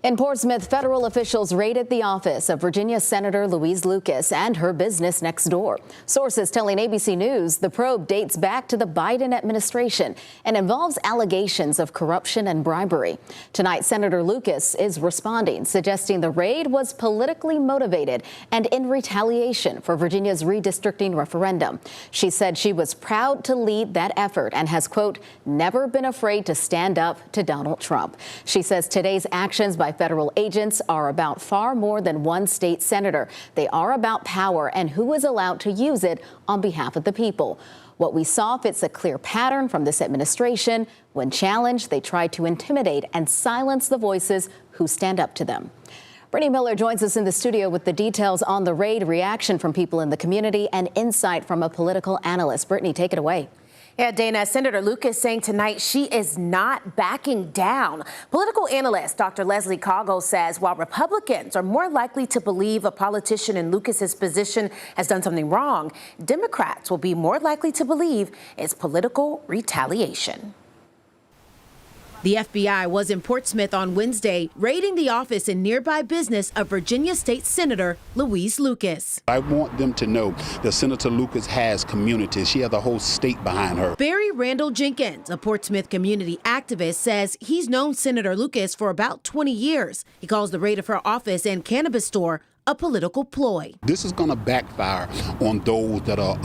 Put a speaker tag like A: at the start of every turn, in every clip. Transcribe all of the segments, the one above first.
A: In Portsmouth, federal officials raided the office of Virginia Senator Louise Lucas and her business next door. Sources telling ABC News the probe dates back to the Biden administration and involves allegations of corruption and bribery. Tonight, Senator Lucas is responding, suggesting the raid was politically motivated and in retaliation for Virginia's redistricting referendum. She said she was proud to lead that effort and has, quote, never been afraid to stand up to Donald Trump. She says today's actions by federal agents are about far more than one state senator. They are about power and who is allowed to use it on behalf of the people. What we saw fits a clear pattern from this administration. When challenged, they try to intimidate and silence the voices who stand up to them. Brittany Miller joins us in the studio with the details on the raid, reaction from people in the community, and insight from a political analyst. Brittany, take it away.
B: Yeah, Dana, Senator Lucas saying tonight she is not backing down. Political analyst Dr. Leslie Coggle says while Republicans are more likely to believe a politician in Lucas's position has done something wrong, Democrats will be more likely to believe it's political retaliation. The FBI was in Portsmouth on Wednesday, raiding the office and nearby business of Virginia State Senator Louise Lucas.
C: I want them to know that Senator Lucas has community. She has a whole state behind her.
B: Barry Randall Jenkins, a Portsmouth community activist, says he's known Senator Lucas for about 20 years. He calls the raid of her office and cannabis store a political ploy.
C: This is going to backfire on those that are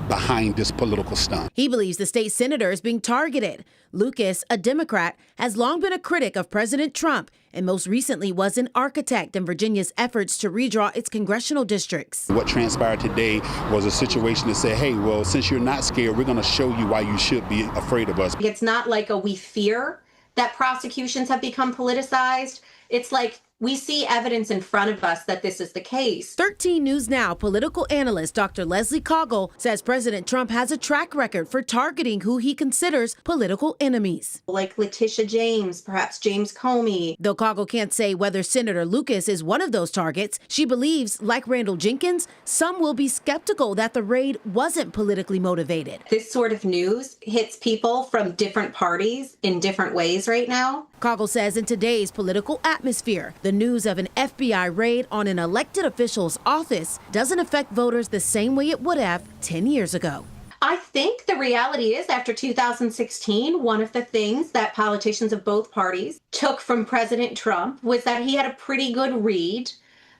C: behind this political stunt.
B: He believes the state senator is being targeted. Lucas, a Democrat, has long been a critic of President Trump and most recently was an architect in Virginia's efforts to redraw its congressional districts.
C: What transpired today was a situation to say, hey, well, since you're not scared, we're going to show you why you should be afraid of us.
D: It's not like we fear that prosecutions have become politicized. It's like we see evidence in front of us that this is the case.
B: 13 News Now political analyst Dr. Leslie Coggle says President Trump has a track record for targeting who he considers political enemies.
D: Like Letitia James, perhaps James Comey.
B: Though Coggle can't say whether Senator Lucas is one of those targets, she believes, like Randall Jenkins, some will be skeptical that the raid wasn't politically motivated.
D: This sort of news hits people from different parties in different ways right now.
B: Coggle says in today's political atmosphere, the news of an FBI raid on an elected official's office doesn't affect voters the same way it would have 10 years ago.
D: I think the reality is after 2016, one of the things that politicians of both parties took from President Trump was that he had a pretty good read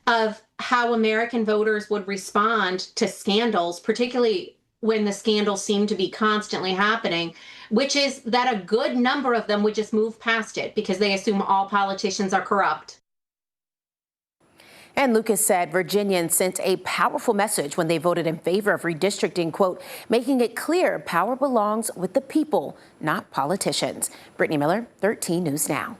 D: of how American voters would respond to scandals, particularly when the scandals seem to be constantly happening, which is that a good number of them would just move past it because they assume all politicians are corrupt.
B: And Lucas said Virginians sent a powerful message when they voted in favor of redistricting, quote, making it clear power belongs with the people, not politicians. Brittany Miller, 13 News Now.